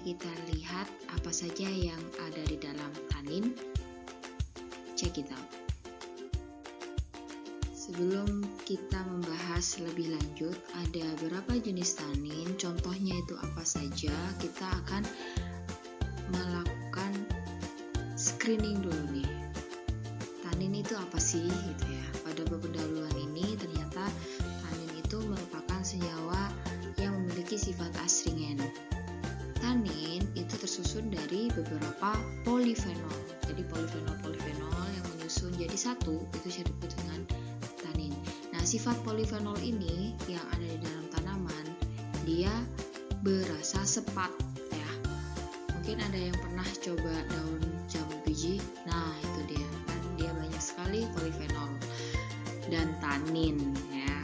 Mari kita lihat apa saja yang ada di dalam tanin. Check it out. Sebelum kita membahas lebih lanjut, ada beberapa jenis tanin, contohnya itu apa saja, kita akan melakukan screening dulu nih. Tanin itu apa sih gitu ya. Pada pendahuluan ini ternyata tanin itu merupakan senyawa yang memiliki sifat astringen. Tanin itu tersusun dari beberapa polifenol. Jadi polifenol yang menyusun jadi satu itu disebut dengan tanin. Nah, sifat polifenol ini yang ada di dalam tanaman, dia berasa sepat ya. Mungkin ada yang pernah coba daun jambu biji. Nah, itu dia. Kan dia banyak sekali polifenol dan tanin ya.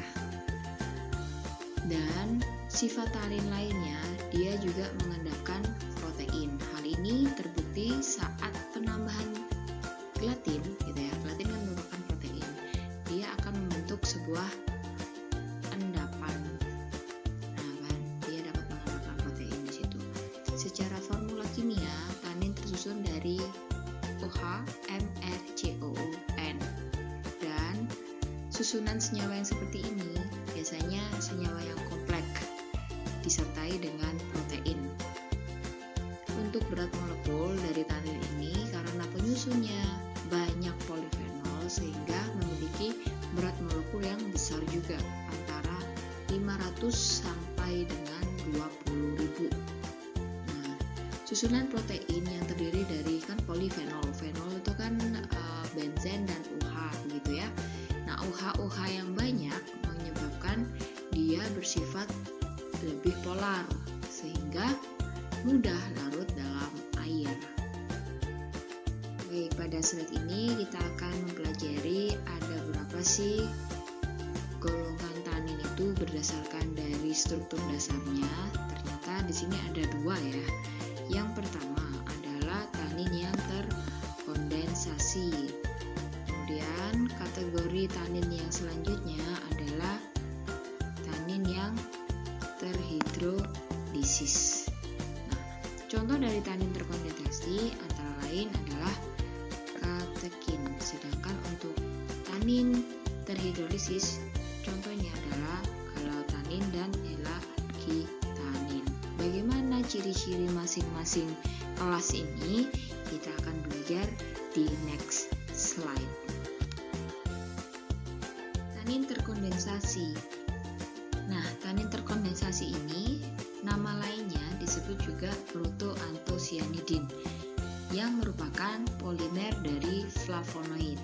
Dan sifat tanin lainnya, dia juga mengandalkan protein. Hal ini terbukti saat penambahan gelatin gitu ya. Gelatin kan merupakan protein. Dia akan membentuk sebuah endapan. Nah, kan dia dapat mengandalkan protein di situ. Secara formula kimia, tanin tersusun dari OH, MrCOON. Dan susunan senyawa yang seperti ini biasanya senyawa yang kompleks disertai dengan protein. Untuk berat molekul dari tanin ini karena penyusunnya banyak polifenol sehingga memiliki berat molekul yang besar juga, antara 500 sampai dengan 20.000. Nah, susunan protein yang terdiri dari kan polifenol. Fenol itu kan benzen dan OH begitu ya. Nah, OH yang banyak menyebabkan dia bersifat lebih polar sehingga mudah larut dalam air. Baik, pada slide ini kita akan mempelajari ada berapa sih golongan tanin itu berdasarkan dari struktur dasarnya. Ternyata di sini ada dua ya. Yang pertama adalah tanin yang terkondensasi. Kemudian kategori tanin yang selanjutnya adalah tanin yang terhidrolisis. Nah, contoh dari tanin terkondensasi antara lain adalah katekin. Sedangkan untuk tanin terhidrolisis contohnya adalah galatanin dan elakitanin. Bagaimana ciri-ciri masing-masing kelas ini? Kita akan belajar di next slide. Tanin terkondensasi. Nah, tanin terkondensasi ini nama lainnya disebut juga protoantosianidin yang merupakan polimer dari flavonoid.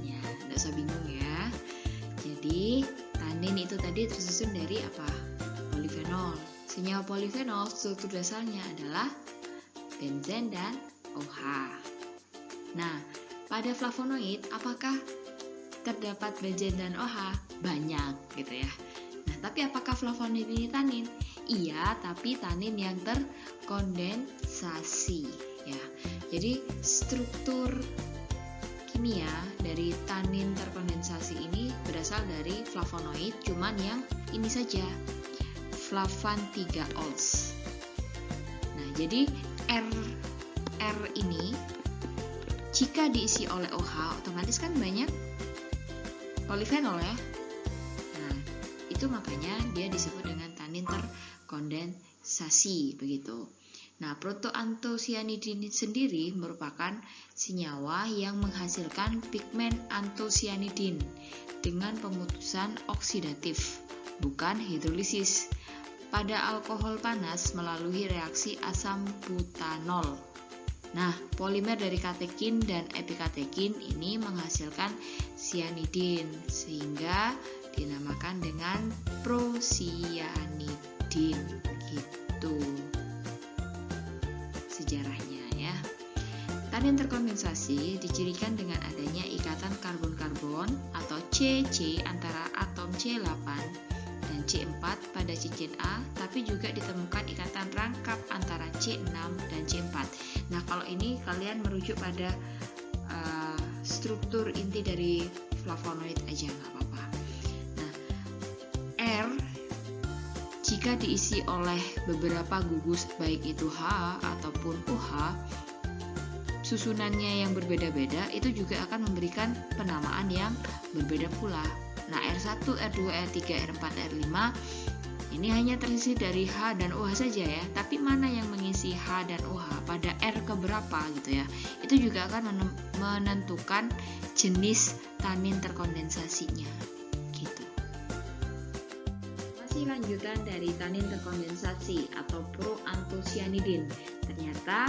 Ya, tidak usah bingung ya. Jadi, tanin itu tadi tersusun dari apa? Polifenol. Senyawa polifenol struktur dasarnya adalah benzen dan OH. Nah, pada flavonoid apakah terdapat benzen dan OH? Banyak gitu ya. Nah, tapi apakah flavonoid ini tanin? Iya, tapi tanin yang terkondensasi ya. Jadi struktur kimia dari tanin terkondensasi ini berasal dari flavonoid, cuman yang ini saja, flavan 3-ols. Nah, jadi R ini jika diisi oleh OH otomatis kan banyak polifenol ya. Nah, itu makanya dia disebut dengan tanin terkondensasi begitu. Nah, protoantosianidin sendiri merupakan senyawa yang menghasilkan pigmen antosianidin dengan pemutusan oksidatif, bukan hidrolisis, pada alkohol panas melalui reaksi asam butanol. Nah, polimer dari katekin dan epikatekin ini menghasilkan cyanidin sehingga dinamakan dengan procyanidin gitu. Sejarahnya ya. Tanin terkondensasi dicirikan dengan adanya ikatan karbon-karbon atau CC antara atom C8 dan C4 pada cincin A, tapi juga ditemukan ikatan rangkap antara C6 dan C4. Nah, kalau ini kalian merujuk pada struktur inti dari flavonoid aja nggak apa-apa. Nah, R jika diisi oleh beberapa gugus baik itu H ataupun OH, susunannya yang berbeda-beda itu juga akan memberikan penamaan yang berbeda pula. Nah, R1, R2, R3, R4, R5 ini hanya terisi dari H dan OH saja ya, tapi mana yang mengisi H dan OH pada R keberapa gitu ya, itu juga akan menentukan jenis tanin terkondensasinya gitu. Masih lanjutan dari tanin terkondensasi atau proantosianidin. Ternyata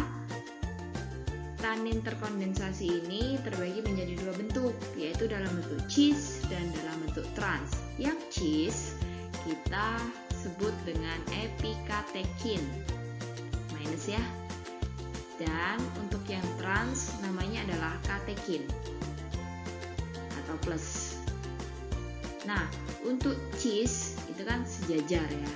tanin terkondensasi ini terbagi menjadi dua bentuk, yaitu dalam bentuk cis dan dalam bentuk trans. Yang cis kita sebut dengan epikatekin minus ya, dan untuk yang trans namanya adalah katekin atau plus. Nah, untuk cis itu kan sejajar ya,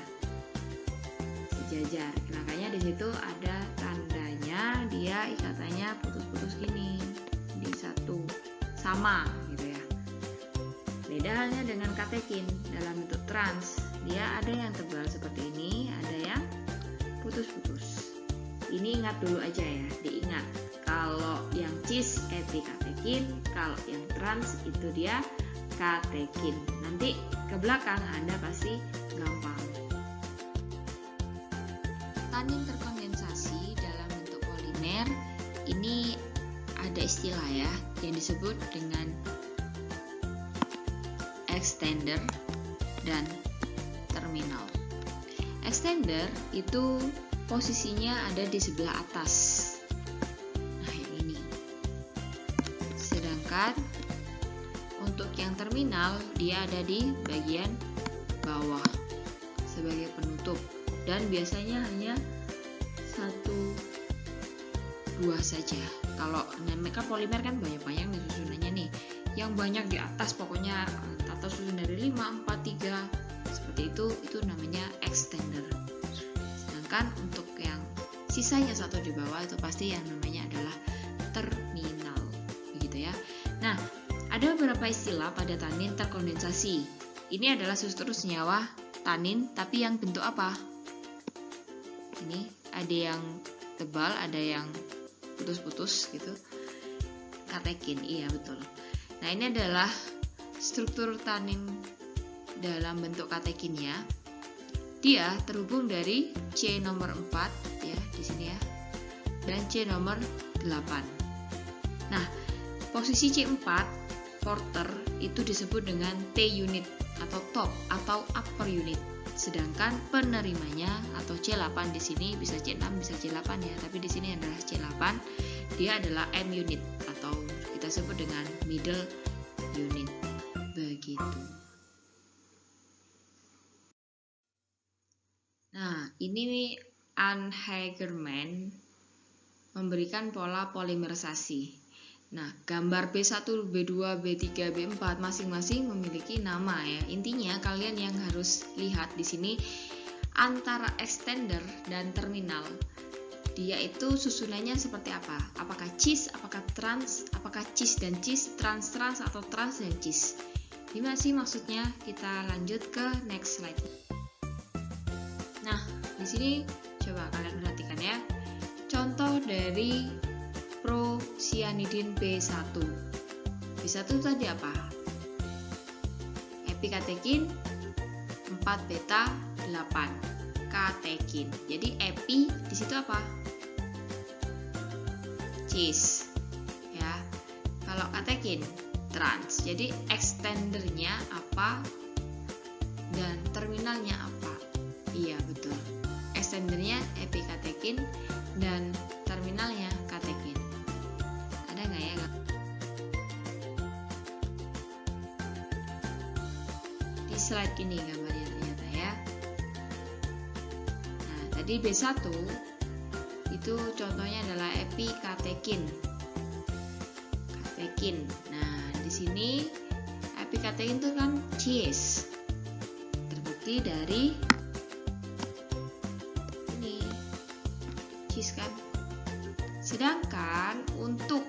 sejajar, makanya di situ ada tandanya, dia ikatannya putus-putus gini di satu, sama gitu ya. Beda halnya dengan katekin dalam bentuk trans, dia ada yang tebal seperti ini, ada yang putus-putus. Ini ingat dulu aja ya, diingat. Kalau yang cis epikatekin, kalau yang trans itu dia katekin. Nanti ke belakang Anda pasti gampang. Tanin terkondensasi dalam bentuk polimer ini ada istilah ya yang disebut dengan extender dan terminal. Extender itu posisinya ada di sebelah atas, nah yang ini. Sedangkan untuk yang terminal dia ada di bagian bawah sebagai penutup, dan biasanya hanya 1-2 saja. Kalau mereka polimer kan banyak-banyak nih susunannya nih, yang banyak di atas pokoknya tata susun dari 5, 4, 3 seperti itu namanya extender. Sedangkan untuk yang sisanya satu di bawah itu pasti yang namanya adalah terminal, begitu ya. Nah, ada beberapa istilah pada tanin terkondensasi. Ini adalah struktur senyawa tanin, tapi yang bentuk apa? Ini ada yang tebal, ada yang putus-putus gitu. Katekin, iya betul. Nah, ini adalah struktur tanin dalam bentuk katekinnya. Dia terhubung dari C nomor 4 ya di sini ya, dan C nomor 8. Nah, posisi C4 porter itu disebut dengan T unit atau top atau upper unit. Sedangkan penerimanya atau C8 di sini bisa C6 bisa C8 ya, tapi di sini adalah C8. Dia adalah M unit atau kita sebut dengan middle unit. Begitu. Nah, ini Ann Hagerman memberikan pola polimerisasi. Nah, gambar B1, B2, B3, B4 masing-masing memiliki nama ya. Intinya kalian yang harus lihat di sini antara extender dan terminal. Dia itu susunannya seperti apa? Apakah cis, apakah trans, apakah cis dan cis, trans-trans atau trans dan cis? Gimana sih maksudnya? Kita lanjut ke next slide. Nah, di sini coba kalian perhatikan ya. Contoh dari procyanidin B1. B1 itu tadi apa? Epikatekin 4 beta 8 katekin. Jadi epi di situ apa? Cis. Ya. Kalau katekin trans. Jadi extendernya apa dan terminalnya apa? Iya, betul. Extendernya epikatekin dan terminalnya katekin. Ada nggak ya? Di slide ini gambarnya ternyata ya. Nah, tadi B1 itu contohnya adalah epikatekin. Katekin. Nah, di sini epikatekin itu kan cis. Terbukti dari ini cis kan. Sedangkan untuk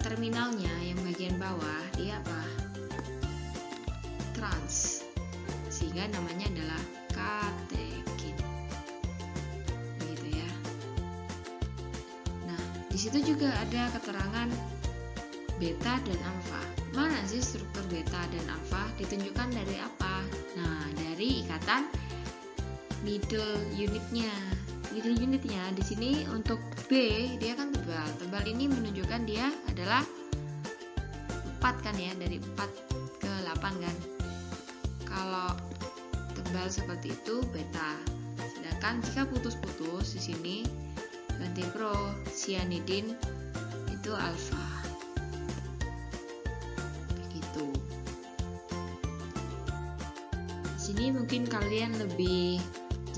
terminalnya yang bagian bawah dia apa? Trans. Sehingga sehingga namanya adalah katekin. Begitu ya. Nah, di situ juga ada keterangan beta dan alfa. Mana sih struktur beta dan alfa? Ditunjukkan dari apa? Nah, dari ikatan middle unitnya. Middle unitnya di sini untuk B dia kan tebal. Tebal ini menunjukkan dia adalah 4 kan ya, dari 4 ke 8 kan. Kalau tebal seperti itu beta. Sedangkan jika putus-putus di sini ganti pro cyanidin itu alfa. Begitu. Di sini mungkin kalian lebih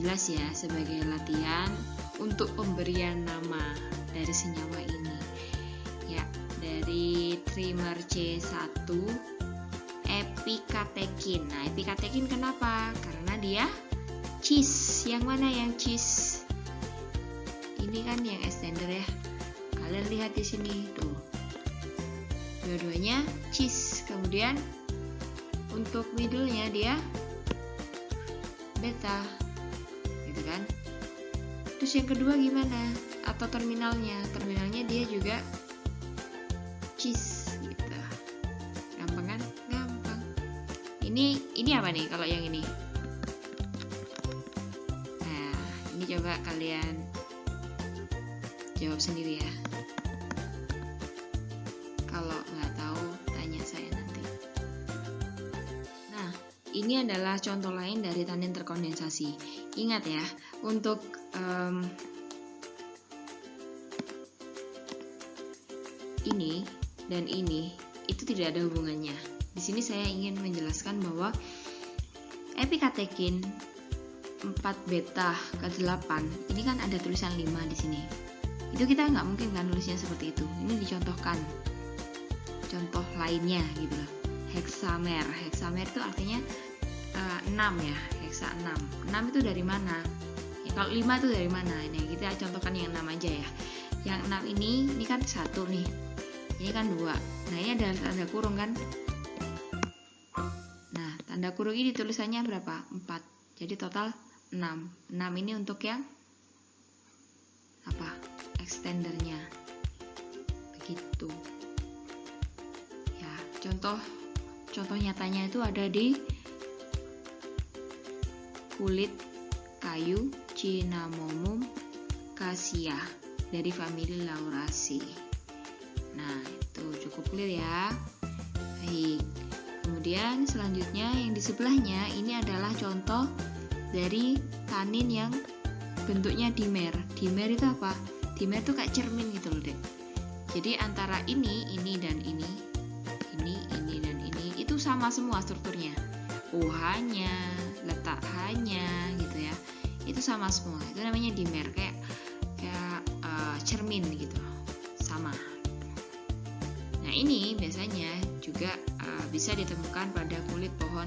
jelas ya sebagai latihan untuk pemberian nama dari senyawa ini. Ya, dari trimer C1 epikatekin. Nah, epikatekin kenapa? Karena dia cis. Yang mana yang cis? Ini kan yang extender ya. Kalian lihat di sini tuh. Dua-duanya cis. Kemudian untuk middle-nya dia beta. Gitu kan? Terus yang kedua gimana? Atau terminalnya? Terminalnya dia juga cis gitu. Gampang kan? Gampang. Ini apa nih kalau yang ini? Nah, ini coba kalian jawab sendiri ya. Kalau nggak tahu tanya saya nanti. Nah, ini adalah contoh lain dari tanin terkondensasi. Ingat ya, untuk ini dan ini itu tidak ada hubungannya. Di sini saya ingin menjelaskan bahwa epikatekin 4 beta ke 8 ini kan ada tulisan 5 di sini. Itu kita nggak mungkin kan nulisnya seperti itu. Ini dicontohkan contoh lainnya gitu loh. Heksamer. Heksamer itu artinya 6 ya, heksa 6. 6 itu dari mana? Ya, kalau 5 itu dari mana? Ini kita contohkan yang 6 aja ya. Yang 6 ini kan 1 nih. Ini kan 2. Nah, ini ada tanda kurung kan? Nah, tanda kurung ini tulisannya berapa? 4. Jadi total 6. 6 ini untuk yang apa? Extendernya. Begitu. Ya, contoh nyatanya itu ada di kulit kayu Cinnamomum cassia dari famili Lauraceae. Nah, itu cukup clear ya. Baik. Kemudian selanjutnya yang di sebelahnya ini adalah contoh dari tanin yang bentuknya dimer. Dimer itu apa? Dimer itu kayak cermin gitu loh, Dek. Jadi antara ini dan ini dan ini itu sama semua strukturnya. UH-nya, letak H-nya gitu ya. Itu sama semua. Itu namanya dimer, kayak cermin gitu. Sama. Nah, ini biasanya juga bisa ditemukan pada kulit pohon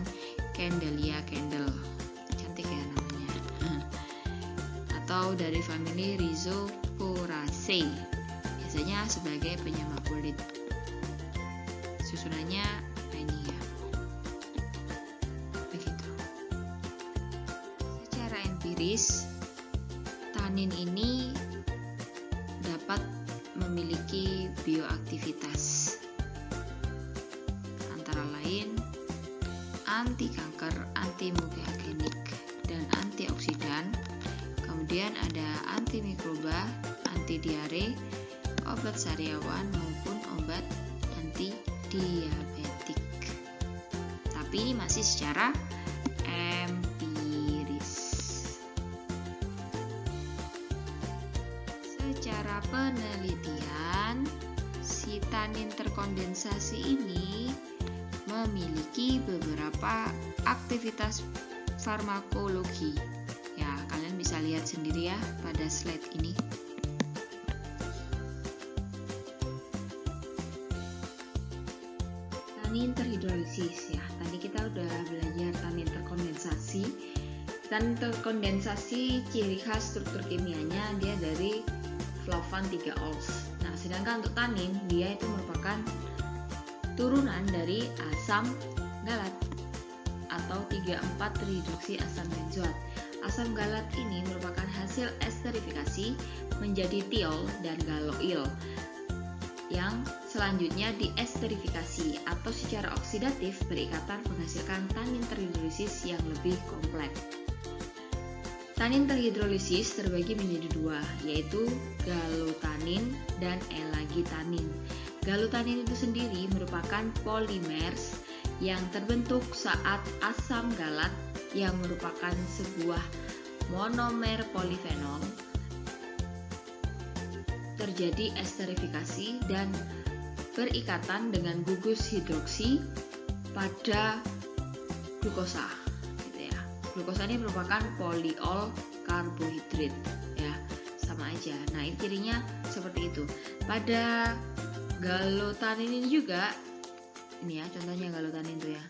Candelia candle. Cantik ya namanya. Atau dari famili Rhizoporaceae. Biasanya sebagai penyama kulit. Susunannya ini ya. Begitu. Secara empiris, tanin ini dapat memiliki bioaktivitas antara lain anti kanker, anti mutagenik, dan antioksidan. Kemudian ada antimikroba, anti diare, obat sariawan maupun obat anti diabetik. Tapi ini masih secara empiris. Secara penelitian, si tanin terkondensasi ini memiliki beberapa aktivitas farmakologi. Ya, kalian bisa lihat sendiri ya pada slide ini. Tanin terhidrolisis ya. Tadi kita udah belajar tanin terkondensasi. Tanin terkondensasi ciri khas struktur kimianya dia dari flavan 3-ols. Nah, sedangkan untuk tanin dia itu merupakan turunan dari asam galat. atau 3,4 terhidroksi asam benzoat. Asam galat ini merupakan hasil esterifikasi menjadi tiol dan galoil yang selanjutnya diesterifikasi atau secara oksidatif berikatan menghasilkan tanin terhidrolisis yang lebih kompleks. Tanin terhidrolisis terbagi menjadi dua, yaitu galutanin dan elagitanin. Galutanin itu sendiri merupakan polimers yang terbentuk saat asam galat yang merupakan sebuah monomer polifenol terjadi esterifikasi dan berikatan dengan gugus hidroksi pada glukosa. Gitu ya. Glukosa ini merupakan polyol karbohidrat, ya, sama aja. Nah, ini cirinya seperti itu. Pada galutanin ini juga, ini ya contohnya galutanin itu ya.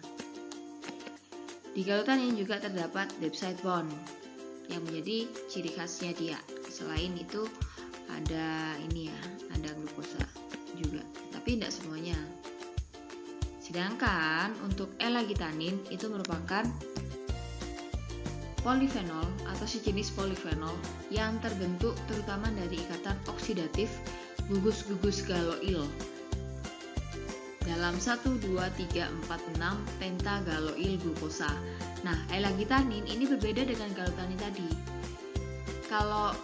Di galutanin juga terdapat dipeptide bond yang menjadi ciri khasnya dia. Selain itu ada ini ya, ada glukosa juga, tapi tidak semuanya. Sedangkan untuk elagitanin itu merupakan polifenol atau sejenis polifenol yang terbentuk terutama dari ikatan oksidatif gugus-gugus galoil dalam 1, 2, 3, 4, 6 pentagaloil glukosa. Nah, elagitanin ini berbeda dengan galutanin tadi. Kalau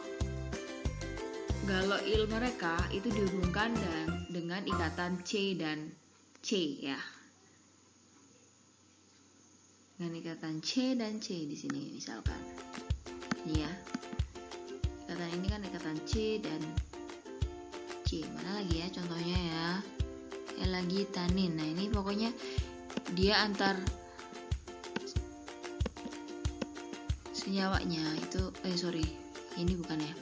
galoil mereka itu dihubungkan dengan ikatan C dan C ya. Dengan ikatan C dan C di sini misalkan. Ini ya. Ikatan ini kan ikatan C dan C. Mana lagi ya contohnya ya? Elagitanin. Nah, ini pokoknya dia antar senyawanya itu ini bukan ya.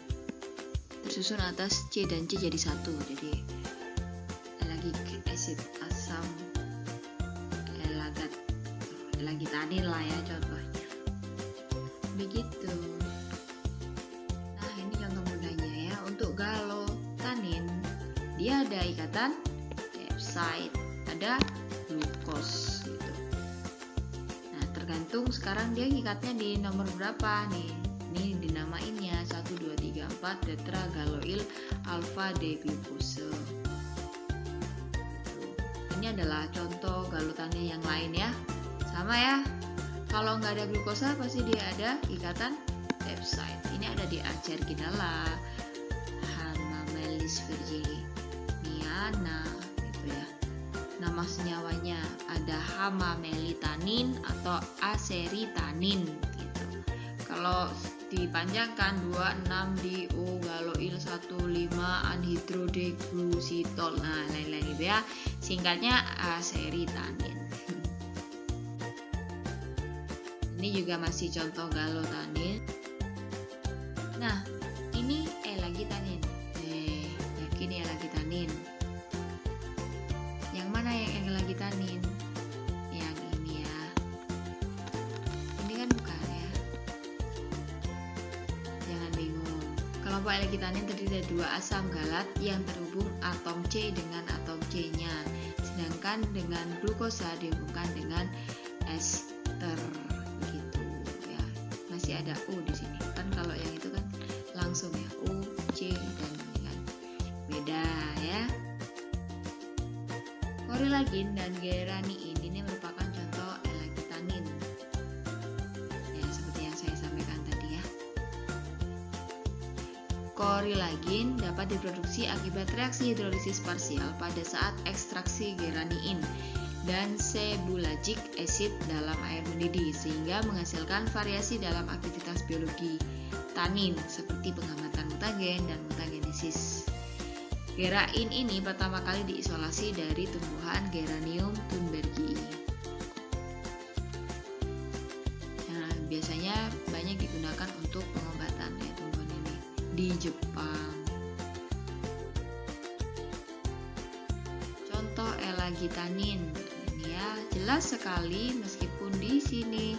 Tersusun atas C dan C jadi satu. Jadi elagic acid asam elagitanin lah ya contohnya. Begitu. Nah, ini contoh mudahnya ya. Untuk galutanin dia ada ikatan ada glukos gitu. Nah, tergantung sekarang dia ikatnya di nomor berapa nih. Ini dinamainnya 1, 2, 3, 4 tetragaloil alfa D glukose. Ini adalah contoh galutanin yang lain ya. Sama ya. Kalau nggak ada glukosa pasti dia ada ikatan peptide. Ini ada di Acerginella, Hamamelis virginiana. Ya. Nama senyawanya ada hamamelitanin atau aseritanin gitu. Kalau dipanjangkan 26-DO galoil 1,5 anhidrodeglusitol. Nah, lain-lain gitu ya. Singkatnya aseritanin. Ini juga masih contoh galutanin. Nah, ini elagitanin. Yakin elagitanin. Yang mana yang elagitanin? Yang ini ya. Ini kan bukan ya. Jangan bingung. Kelompok elagitanin terdiri dari dua asam galat yang terhubung atom C dengan atom C-nya. Sedangkan dengan glukosa dihubungkan dengan ester gitu ya. Masih ada U di sini. Kan kalau yang itu kan langsung ya U, C dan ini kan. Beda ya. Korilagin dan geraniin ini merupakan contoh elagitanin. Ya, seperti yang saya sampaikan tadi ya. Korilagin dapat diproduksi akibat reaksi hidrolisis parsial pada saat ekstraksi geraniin dan sebulagic acid dalam air mendidih sehingga menghasilkan variasi dalam aktivitas biologi tanin seperti penghambatan mutagen dan mutagenesis. Gerain ini pertama kali diisolasi dari tumbuhan Geranium thunbergii. Nah, biasanya banyak digunakan untuk pengobatan ya tumbuhan ini di Jepang. Contoh elagitanin ini ya, jelas sekali meskipun di sini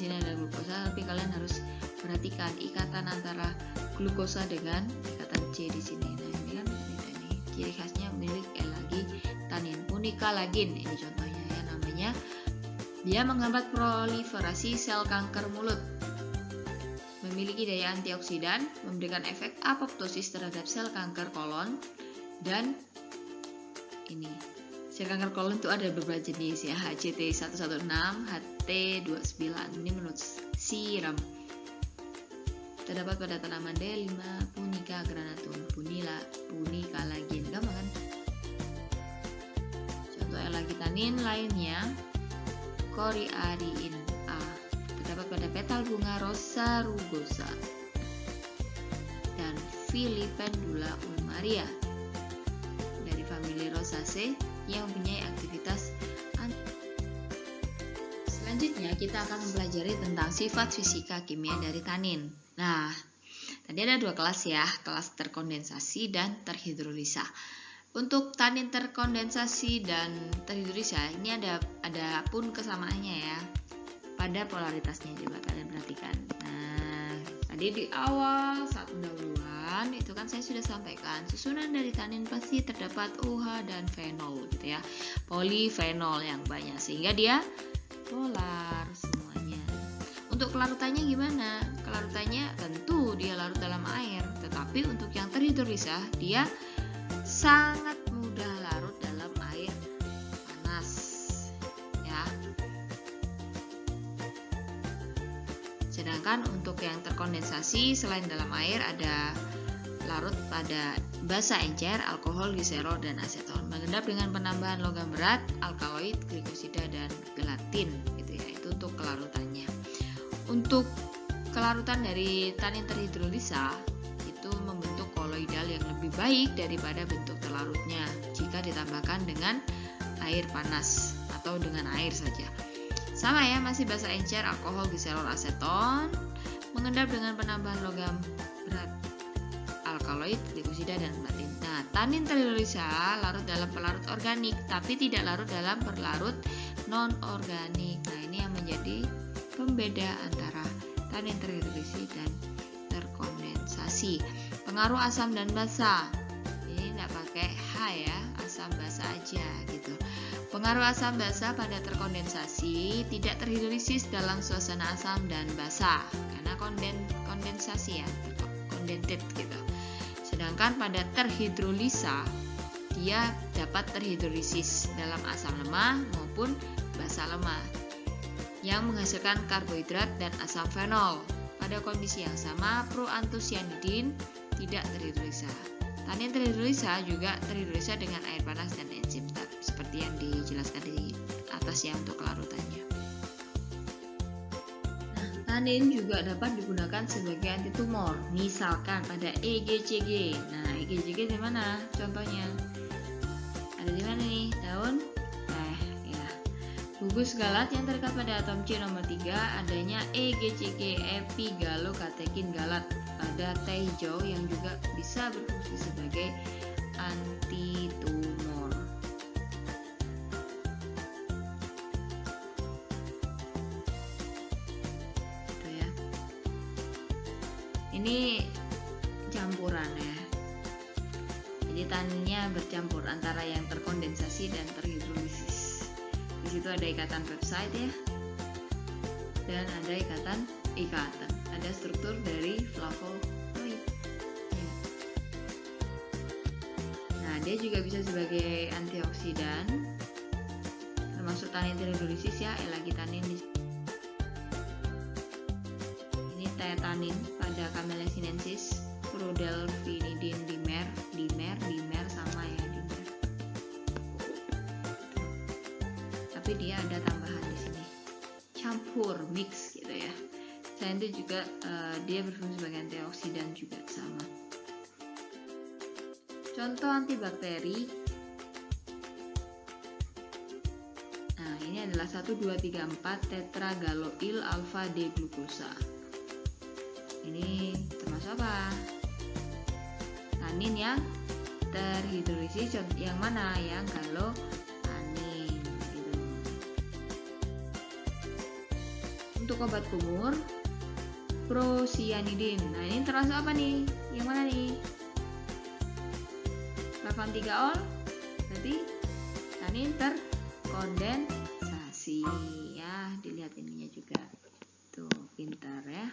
ada glukosa, tapi kalian harus perhatikan ikatan antara glukosa dengan ikatan C di sini. Nah, ini kan beda nih. Ciri khasnya milik elagitanin pun munikalagin. Ini contohnya ya, namanya dia menghambat proliferasi sel kanker mulut. Memiliki daya antioksidan, memberikan efek apoptosis terhadap sel kanker kolon, dan ini sel kanker kolon itu ada beberapa jenis ya, HCT116, HT29. Ini menurut siram. Terdapat pada tanaman D5 Punica granatum, Munikalagin. Gampang kan? Contoh elagitanin lainnya Coriariin A. Terdapat pada petal bunga Rosa rugosa dan Filipendula ulmaria dari famili Rosaceae yang mempunyai aktivitas Selanjutnya kita akan mempelajari tentang sifat fisika kimia dari tanin. Nah, tadi ada dua kelas ya, kelas terkondensasi dan terhidrolisa. Untuk tanin terkondensasi dan terhidrolisa ini ada pun kesamaannya ya pada polaritasnya, coba kalian perhatikan. Nah, tadi di awal saat pendahuluan itu kan saya sudah sampaikan susunan dari tanin pasti terdapat OH dan fenol gitu ya, polifenol yang banyak sehingga dia polar semuanya. Untuk kelarutannya gimana? Kelarutannya tentu dia larut dalam air, tetapi untuk yang terhidrolisa dia sangat mudah larut dalam air panas ya. Sedangkan untuk yang terkondensasi selain dalam air ada larut pada basa encer, alkohol, gliserol, dan aseton. Mengendap dengan penambahan logam berat, alkaloid, glikosida, dan gelatin gitu ya. Itu untuk kelarutannya. Untuk kelarutan dari tanin terhidrolisa itu membentuk koloidal yang lebih baik daripada bentuk terlarutnya jika ditambahkan dengan air panas atau dengan air saja. Sama ya, masih basa encer, alkohol, gliserol, aseton. Mengendap dengan penambahan logam berat, alkaloid, glikosida, dan gelatin. Nah, tanin terhidrolisa larut dalam pelarut organik, tapi tidak larut dalam pelarut non-organik. Nah, ini yang menjadi pembeda antara tanin terhidrolisa dan terkondensasi. Pengaruh asam dan basa. Ini tidak pakai H ya, asam basa aja gitu. Pengaruh asam basa pada terkondensasi tidak terhidrolisis dalam suasana asam dan basa karena kondensasi ya, condented gitu. Sedangkan pada terhidrolisa dia dapat terhidrolisis dalam asam lemah maupun basa lemah yang menghasilkan karbohidrat dan asam fenol. Pada kondisi yang sama, proantosianidin tidak terhidrolisa. Tanin terhidrolisa juga terhidrolisa dengan air panas dan enzim seperti yang dijelaskan di atas ya untuk kelarutannya. Tanin juga dapat digunakan sebagai antitumor, misalkan pada EGCG. Nah, EGCG di mana? Contohnya ada di mana nih? Daun ya. Gugus galat yang terdekat pada atom C nomor 3 adanya EGCG, epigalokatekin galat pada teh hijau yang juga bisa berfungsi sebagai antitumor. Ini campuran ya. Jadi taninnya bercampur antara yang terkondensasi dan terhidrolisis. Di situ ada ikatan peptide ya. Dan ada ikatan. Ada struktur dari flavonoid. Nah, dia juga bisa sebagai antioksidan. Termasuk tanin terhidrolisis ya, elagitanin. Tanin pada Camellia sinensis, prodelphinidin dimer sama ya dimer. Tapi dia ada tambahan di sini, campur mix gitu ya. Selain itu juga dia berfungsi sebagai antioksidan juga sama. Contoh antibakteri. Nah, ini adalah 1, 2, 3, 4 tetragaloil alfa D glukosa. Ini termasuk apa? Tanin yang terhidrolisis yang mana? Yang galotanin gitu. Untuk obat kumur prosianidin. Nah, ini termasuk apa nih? Yang mana nih? Flavon 3-ol berarti tanin terkondensasi. Ya, dilihat ininya juga. Tuh, pintar ya.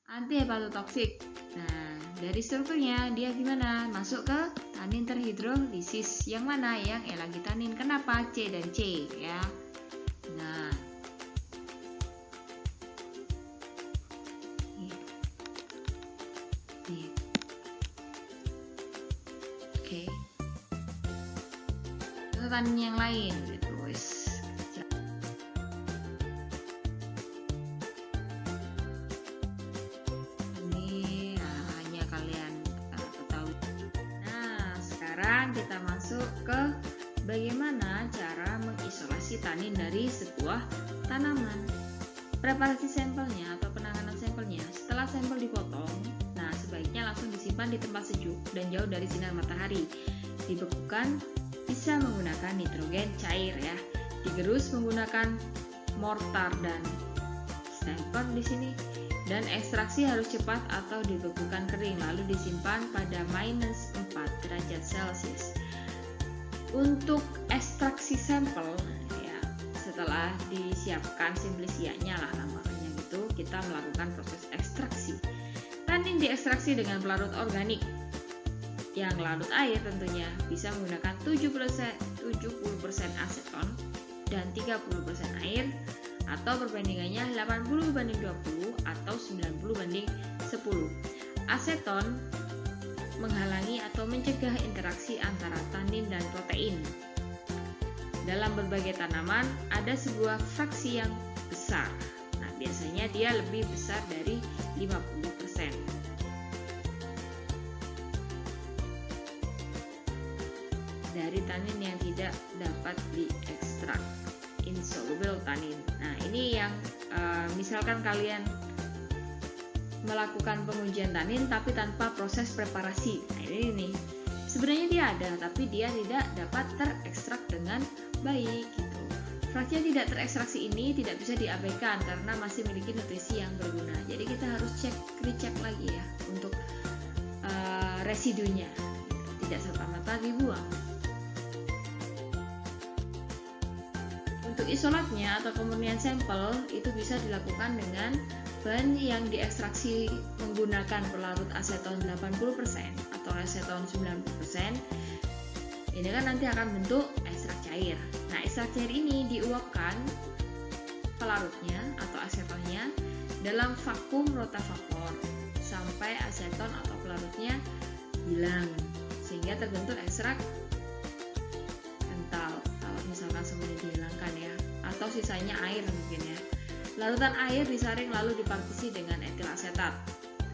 Antihepatotoksik. Nah, dari strukturnya dia gimana? Masuk ke tanin terhidrolisis. Yang mana? Yang elagitanin. Kenapa? C dan C ya. Nah, nih. Oke. Tanin yang lain gitu. Kita masuk ke bagaimana cara mengisolasi tanin dari sebuah tanaman. Preparasi sampelnya atau penanganan sampelnya, setelah sampel dipotong, nah sebaiknya langsung disimpan di tempat sejuk dan jauh dari sinar matahari. Dibekukan bisa menggunakan nitrogen cair ya. Digerus menggunakan mortar dan stamper di sini. Dan ekstraksi harus cepat atau dibekukan kering lalu disimpan pada -4 derajat Celcius. Untuk ekstraksi sampel ya, setelah disiapkan simplisianya lah namanya gitu, kita melakukan proses ekstraksi. Tanin diekstraksi dengan pelarut organik yang larut air tentunya, bisa menggunakan 70% aseton dan 30% air, atau perbandingannya 80:20 atau 90:10. Aseton menghalangi atau mencegah interaksi antara tanin dan protein. Dalam berbagai tanaman ada sebuah fraksi yang besar. Nah, biasanya dia lebih besar dari 50%. Dari tanin yang tidak dapat diekstrak, insoluble tanin. Nah, ini yang misalkan kalian melakukan pengujian tanin tapi tanpa proses preparasi. Nah, ini nih. Sebenarnya dia ada, tapi dia tidak dapat terekstrak dengan baik gitu. Fraksi yang tidak terekstraksi ini tidak bisa diabaikan karena masih memiliki nutrisi yang berguna. Jadi kita harus recek lagi ya untuk residunya. Tidak serta-merta dibuang. Untuk isolatnya atau pemurnian sampel itu bisa dilakukan dengan bahan yang diekstraksi menggunakan pelarut aseton 80% atau aseton 90%. Ini kan nanti akan bentuk ekstrak cair. Nah, ekstrak cair ini diuapkan pelarutnya atau asetonnya dalam vakum rotavapor sampai aseton atau pelarutnya hilang sehingga terbentuk ekstrak kental. Kalau misalkan semuanya dihilangkan ya, atau sisanya air mungkin ya. Larutan air disaring lalu dipartisi dengan etil asetat.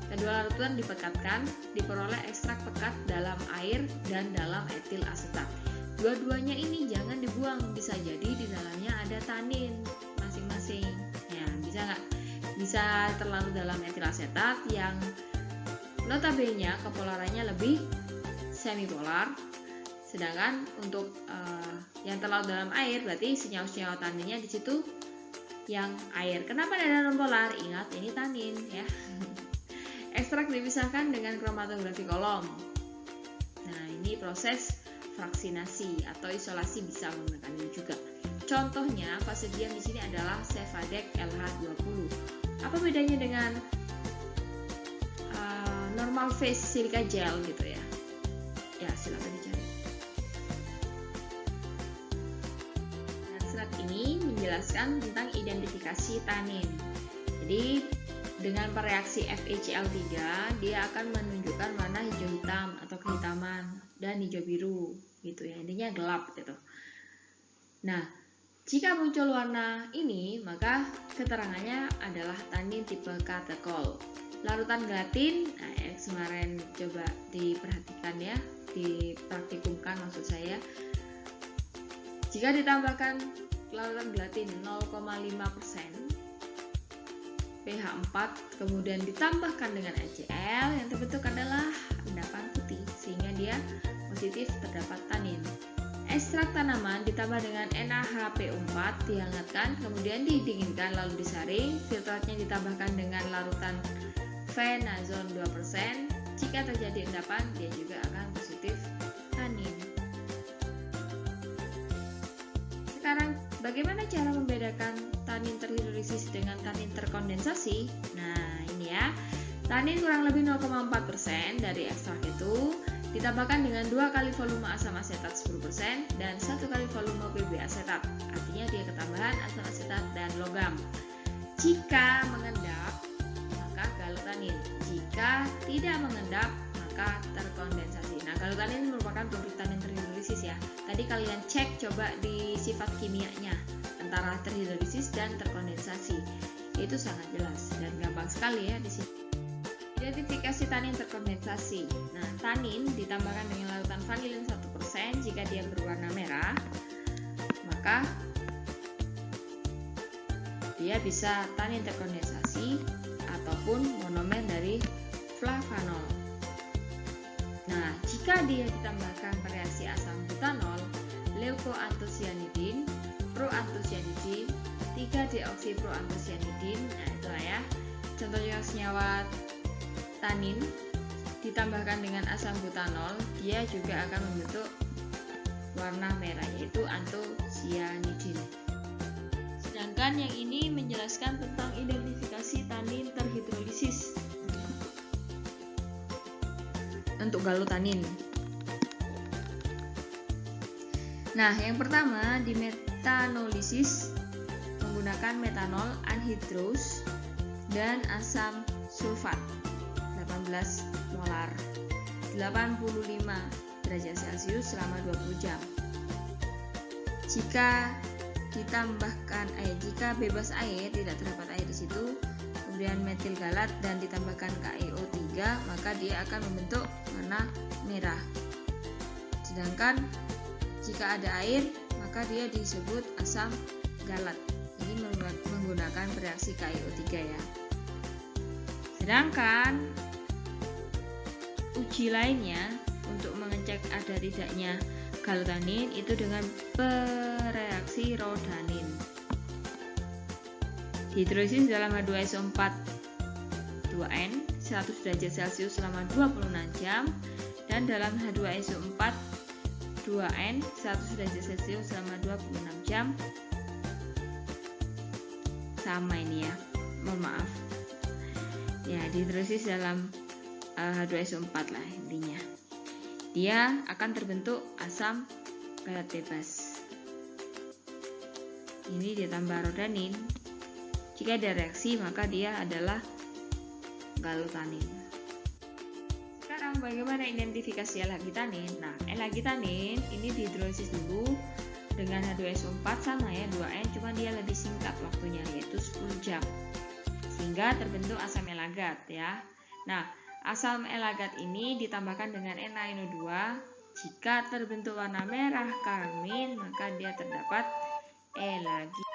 Kedua larutan dipekatkan, diperoleh ekstrak pekat dalam air dan dalam etil asetat. Dua-duanya ini jangan dibuang, bisa jadi di dalamnya ada tanin masing-masing. Ya, bisa nggak? Bisa terlarut dalam etil asetat yang notabene kepolarannya lebih semipolar. Sedangkan untuk yang terlarut dalam air berarti senyawa-senyawa taninnya di situ yang air. Kenapa ada non-polar? Ingat ini tanin ya. Ekstrak dipisahkan dengan kromatografi kolom. Nah, ini proses fraksinasi atau isolasi bisa menggunakan ini juga. Contohnya fase diam di sini adalah Cefadec LH20. Apa bedanya dengan normal phase silica gel gitu ya? Ya, silakan dicari. Serat ini menjelaskan tentang identifikasi tanin. Jadi dengan reaksi FeCl3 dia akan menunjukkan warna hijau hitam atau kehitaman dan hijau biru gitu ya, intinya gelap gitu. Nah, jika muncul warna ini maka keterangannya adalah tanin tipe catechol. Larutan gelatin, nah kemarin coba diperhatikan ya, dipraktikumkan maksud saya. Jika ditambahkan larutan gelatin 0,5%, pH 4, kemudian ditambahkan dengan HCl, yang terbentuk adalah endapan putih, sehingga dia positif terdapat tanin. Ekstrak tanaman ditambah dengan NaHPO4 dihangatkan, kemudian didinginkan lalu disaring. Filtratnya ditambahkan dengan larutan Phenazone 2%. Jika terjadi endapan, dia juga akan positif tanin. Bagaimana cara membedakan tanin terhidrolisis dengan tanin terkondensasi? Nah, ini ya. Tanin kurang lebih 0,4% dari ekstrak itu ditambahkan dengan 2 kali volume asam asetat 10% dan 1 kali volume PB asetat. Artinya dia ketambahan asam asetat dan logam. Jika mengendap, maka galutanin. Jika tidak mengendap, maka terkondensasi. Nah, galutanin merupakan produk tanin terhidrolisis ya. Tadi kalian cek coba di sifat kimianya antara terhidrolisis dan terkondensasi. Itu sangat jelas dan gampang sekali ya di sini. Identifikasi tanin terkondensasi. Nah, tanin ditambahkan dengan larutan vanilin 1% jika dia berwarna merah, maka dia bisa tanin terkondensasi ataupun monomer dari flavanol. Nah, jika dia ditambahkan reaksi asam butanol, leukoantosianidin, proantosianidin, 3-deoksiproantosianidin, nah itulah ya. Contohnya senyawa tanin ditambahkan dengan asam butanol, dia juga akan membentuk warna merah, yaitu antosianidin. Sedangkan yang ini menjelaskan tentang identifikasi tanin terhidrolisis untuk galutanin. Nah, yang pertama di metanolisis menggunakan metanol anhidrous dan asam sulfat 18 molar 85 derajat Celcius selama 20 jam. Jika ditambahkan jika bebas air, tidak terdapat air di situ, kemudian metil galat dan ditambahkan KiO3, maka dia akan membentuk warna merah. Sedangkan jika ada air, maka dia disebut asam galat. Ini menggunakan reaksi KiO3 ya. Sedangkan uji lainnya untuk mengecek ada tidaknya galutanin itu dengan bereaksi rhodanin. Hidrolisis dalam H2SO4 2N 100 derajat Celcius selama 26 jam dan dalam H2SO4 2N 100 derajat Celcius selama 26 jam. Sama ini ya, mohon maaf. Ya, dihidrolisis dalam H2SO4 lah intinya. Dia akan terbentuk asam galat bebas. Ini ditambah rhodanin. Jika ada reaksi, maka dia adalah galutanin. Sekarang bagaimana identifikasi L-hagitanin? Nah, L-hagitanin ini dihidrolisis dulu dengan H2SO4 sama ya 2N, cuma dia lebih singkat waktunya, yaitu 10 jam. Sehingga terbentuk asam elagat ya. Nah, asam elagat ini ditambahkan dengan NaNO2. Jika terbentuk warna merah karmin, maka dia terdapat elagitanin.